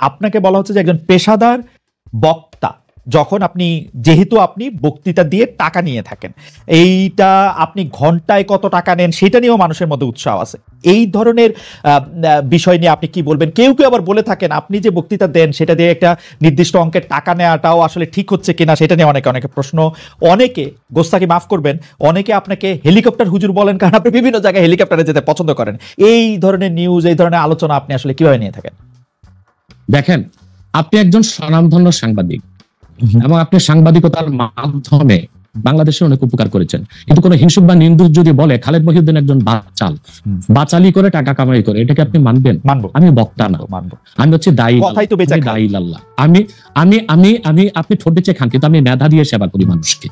আপনাকে বলা হচ্ছে যে একজন পেশাদার বক্তা, যখন আপনি যেহেতু আপনি বক্তৃতা দিয়ে টাকা নিয়ে থাকেন, এইটা আপনি ঘন্টায় কত টাকা নেন সেটা নিয়েও মানুষের মধ্যে উৎসাহ আছে। এই ধরনের বিষয় নিয়ে আপনি কি বলবেন? কেউ কেউ আবার বলে থাকেন আপনি যে বক্তৃতা দেন সেটা দিয়ে একটা নির্দিষ্ট অঙ্কের টাকা নেওয়াটাও আসলে ঠিক হচ্ছে কিনা সেটা নিয়ে অনেকে প্রশ্ন। অনেকে, গোস্তাকি মাফ করবেন, অনেকে আপনাকে হেলিকপ্টার হুজুর বলেন, কারণ আপনি বিভিন্ন জায়গায় হেলিকপ্টারে যেতে পছন্দ করেন। এই ধরনের নিউজ, এই ধরনের আলোচনা আপনি আসলে কিভাবে নিয়ে থাকেন? দেখেন, আপনি একজন স্বনামধন্য সাংবাদিক এবং আপনি সাংবাদিকতার মাধ্যমে বাংলাদেশের অনেক উপকার করেছেন, কিন্তু কোন হিংসুক বা নিন্দুক যদি বলে খালেদ মহিউদ্দিন একজন বাচালি করে টাকা কামাই করে, এটাকে আপনি মানবেন? মানবো। আমি বক্তা না, আমি হচ্ছে দায়ী আল্লাহ। আপনি ঠোঁটে চেয়ে খান, কিন্তু আমি মেধা দিয়ে সেবা করি মানুষকে।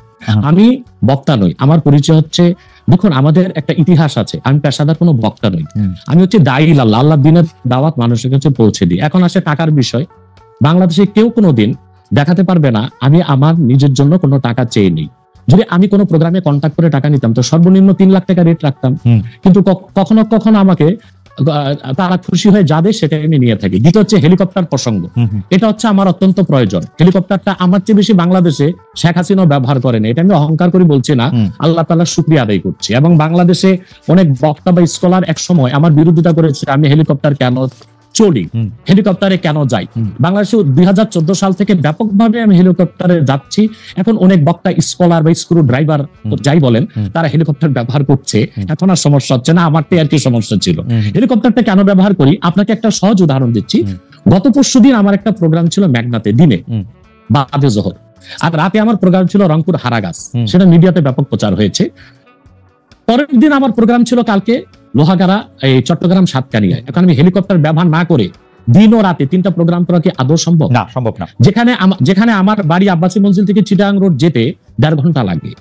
আমি বক্তা নই। আমার পরিচয় হচ্ছে, দেখুন আমাদের একটা ইতিহাস আছে, আমি পেশাদার কোনো বক্তা নই, আমি হচ্ছে দায়ী আল্লাহ। আল্লাহ দিনের দাওয়াত মানুষের কাছে পৌঁছে দিই। এখন আসে টাকার বিষয়। বাংলাদেশে কেউ কোনোদিন দেখাতে পারবে না আমি আমার নিজের জন্য কোনো টাকা চেয়ে নেই। যদি আমি কোনো প্রোগ্রামে কন্ট্যাক্ট করে টাকা নিতাম তো সর্বনিম্ন 3 লাখ টাকা রেট রাখতাম, কিন্তু কখনো কখনো আমাকে তারা খুশি হয়ে যাবে সেটা আমি নিয়ে থাকি। দ্বিতীয় হচ্ছে হেলিকপ্টার প্রসঙ্গ, এটা হচ্ছে আমার অত্যন্ত প্রয়োজন। হেলিকপ্টারটা আমার চেয়ে বেশি বাংলাদেশে শেখ হাসিনা ব্যবহার করেন, এটা আমি অহংকার করে বলছি না, আল্লাহ তাআলার শুকরিয়া আদায় করছি। এবং বাংলাদেশে অনেক বক্তা বা স্কলার এক সময় আমার বিরোধিতা করেছে আমি হেলিকপ্টার কেন চলি, হেলিকপ্টারে কেন যাই। বাংলাদেশে 2014 সাল থেকে ব্যাপকভাবে আমি হেলিকপ্টারে যাচ্ছি। এখন অনেক বক্তা, স্কলার বা স্ক্রু ড্রাইভার যাই বলেন, তারা হেলিকপ্টার ব্যবহার করছে। এখন আর সমস্যা হচ্ছে না, আমারটাই আর কি সমস্যা ছিল। হেলিকপ্টারটা কেন ব্যবহার করি, আপনাকে একটা সহজ উদাহরণ দিচ্ছি। গত পরশুদিন আমার একটা প্রোগ্রাম ছিল মেঘনাতে, দিনে বাদে জোহর, আর রাতে আমার প্রোগ্রাম ছিল রংপুর হারাগাছ, সেটা মিডিয়াতে ব্যাপক প্রচার হয়েছে। পরের দিন আমার প্রোগ্রাম ছিল কালকে লোহাগাড়া, এই চট্টগ্রাম সাতকানিয়ায়। এখন আমি হেলিকপ্টার ব্যবহার না করে দিন ও রাতে 3টা প্রোগ্রাম করা কি আদৌ সম্ভব? না, সম্ভব না। যেখানে আমার বাড়ি আব্বাসী মঞ্জিল থেকে চিটাগাং রোড যেতে 1.5 ঘন্টা লাগে,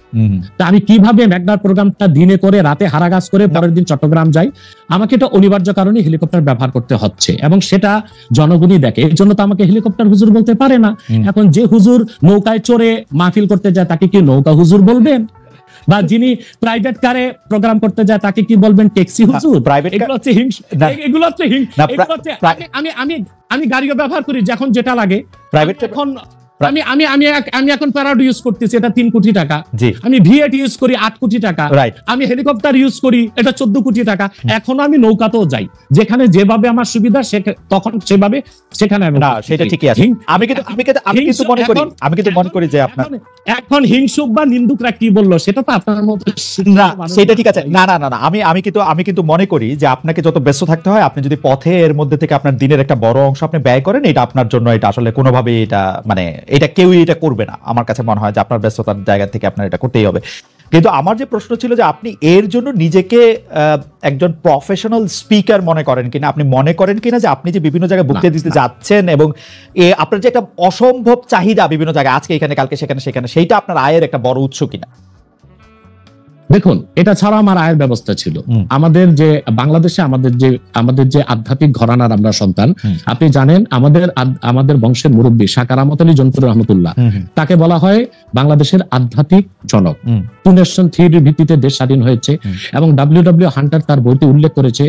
তা আমি কিভাবে মেঘনার প্রোগ্রামটা দিনে করে রাতে হারাগাছ করে পরের দিন চট্টগ্রাম যাই? আমাকে এটা অনিবার্য কারণে হেলিকপ্টার ব্যবহার করতে হচ্ছে, এবং সেটা জনগণই দেখে। এর জন্য তো আমাকে হেলিকপ্টার হুজুর বলতে পারে না। এখন যে হুজুর নৌকায় চড়ে মাহফিল করতে যায় তাকে কি নৌকা হুজুর বলবেন? বা যিনি প্রাইভেট কারে প্রোগ্রাম করতে যায় তাকে কি বলবেন? ট্যাক্সি হুজুর? এগুলো হচ্ছে আমি গাড়িও ব্যবহার করি যখন যেটা লাগে। প্রাইভেট এখন আমি এখন প্যারাড ইউজ করতেছি, এটা 3 কোটি টাকা। আমি ভিএট ইউজ করি 8 কোটি টাকা। আমি হেলিকপ্টার ইউজ করি, এটা 14 কোটি টাকা। এখনো আমি নৌকাতেও যাই, যেখানে যেভাবে আমার সুবিধা তখন সেভাবে সেখানে। না, সেটা ঠিকই আছে। আমি কিন্তু মনে করি যে আপনার এখন হিংসুক বা নিন্দুকরা কি বললো সেটা তো আপনার মতো না, সেটা ঠিক আছে। না, আমি কিন্তু মনে করি যে আপনাকে যত ব্যস্ত থাকতে হয়, আপনি যদি পথে এর মধ্যে থেকে আপনার দিনের একটা বড় অংশ আপনি ব্যয় করেন, এটা আপনার জন্য, এটা আসলে কোনোভাবে এটা কেউই এটা করবে না। আমার কাছে মনে হয় যে আপনার ব্যস্ততার জায়গা থেকে আপনার এটা করতেই হবে। কিন্তু আমার যে প্রশ্ন ছিল যে আপনি এর জন্য নিজেকে একজন প্রফেশনাল স্পিকার মনে করেন কিনা, আপনি মনে করেন কিনা যে আপনি যে বিভিন্ন জায়গায় বক্তৃতা দিতে যাচ্ছেন এবং আপনার যে একটা অসম্ভব চাহিদা বিভিন্ন জায়গায়, আজকে এখানে কালকে সেখানে, সেইটা আপনার আয়ের একটা বড় উৎস কিনা? দেখুন, এটা ছাড়া আমার আয়ের ব্যবস্থা ছিল। আমাদের যে বাংলাদেশে আমাদের যে আধ্যাত্মিক ঘরানার আমরা সন্তান, আপনি জানেন আমাদের বংশের মুরব্বী শাহ কারামত আলী জনপুর রহমতুল্লাহ, তাকে বলা হয় বাংলাদেশের আধ্যাত্মিক জনক। 2 নেশন থিওরির ভিত্তিতে দেশ স্বাধীন হয়েছে, এবং ডব্লিউ হান্টার তার বইতে উল্লেখ করেছে,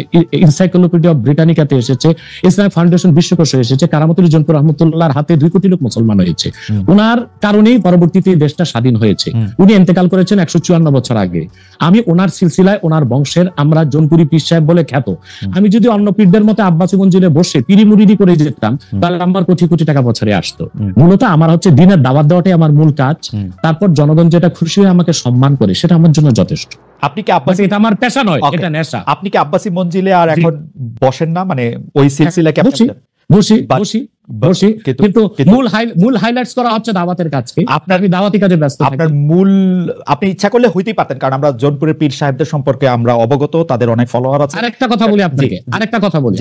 এনসাইক্লোপিডিয়া অফ ব্রিটানিকাতে এসেছে, ইসলামিক ফাউন্ডেশন বিশ্বকোষে এসেছে, কারামত আলী জনপুর রহমতুল্লাহর হাতে 2 কোটি লোক মুসলমান হয়েছে। উনার কারণেই পরবর্তীতে দেশটা স্বাধীন হয়েছে। উনি ইন্তেকাল করেছেন 154 বছর আগে। আমি ওনার সিলসিলায়, ওনার বংশের, আমরা জনপুরি পীর সাহেব বলে খ্যাত। আমি যদি অন্য পীরদের মতো আব্বাসী মঞ্জিলে বসে পিরি মুরিদি করে যেতাম, তাহলে আমার কোটি কোটি টাকা বছরে আসতো। মূলত আমার হচ্ছে দিনের দাওয়াত দেওয়াটাই আমার মূল কাজ। তারপর জনগণ যেটা খুশি হয়ে আমাকে সম্মান করে, সেটা আমার জন্য যথেষ্ট। আপনি কি আব্বাসী, এটা আমার পেশা নয়, এটা নেশা। আপনি কি আব্বাসী মঞ্জিলে আর এখন বসেন না? মানে ওই সিলসিলাকে বসি, কিন্তু মূল হাইলাইটস করা হচ্ছে দাওয়াতের কাজকে। আমি দাওয়াতি কাজে ব্যস্ত। আপনার আপনি ইচ্ছা করলে হইতেই পারতেন, কারণ আমরা জনপুরের পীর সাহেবদের সম্পর্কে আমরা অবগত, তাদের অনেক ফলোয়ার আছে। আরেকটা কথা বলি আপনাকে, আরেকটা কথা বলি।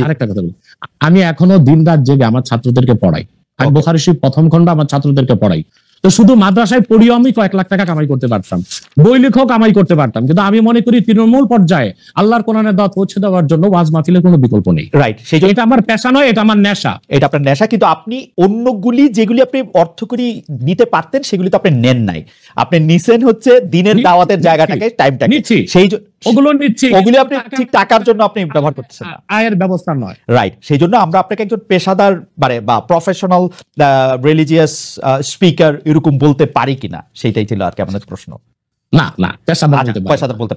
আমি এখনো দিন রাত জেগে আমার ছাত্রদেরকে পড়াই। আমি বুখারী শরীফ প্রথম খণ্ড আমার ছাত্রদেরকে পড়াই। তো শুধু মাদ্রাসায় পড়িও আমি কয়েক লাখ টাকা কামাই করতে পারতাম, বই লেখাও কামাই করতে পারতাম, কিন্তু আমি মনে করি তৃণমূল পর্যায়ে আল্লাহর কোরআনের দাওয়াত পৌঁছে দেওয়ার জন্য ওয়াজ মাহফিলের কোনো বিকল্প নেই। রাইট, এটা আমার পেশা নয়, এটা আমার নেশা। এটা আপনার নেশা, কিন্তু আপনি অন্যগুলি যেগুলি আপনি অর্থ করি নিতে পারতেন সেগুলি তো আপনি নেন নাই। আপনি নিছেন হচ্ছে দিনের দাওয়াতের জায়গাটাকে, টাইমটাকে। ওগুলো নিচ্ছি, ওগুলি আপনি ঠিক টাকার জন্য আপনি ব্যবহার করতেছেন না, আয়ের ব্যবস্থা নয়। রাইট। সেই জন্য আমরা আপনাকে একজন পেশাদার মানে বা প্রফেশনাল রিলিজিয়াস স্পিকার এরকম বলতে পারি কিনা, সেটাই ছিল আর কি আমাদের প্রশ্ন। না পেশাদার বলতে পারি। পেশাদার বলতে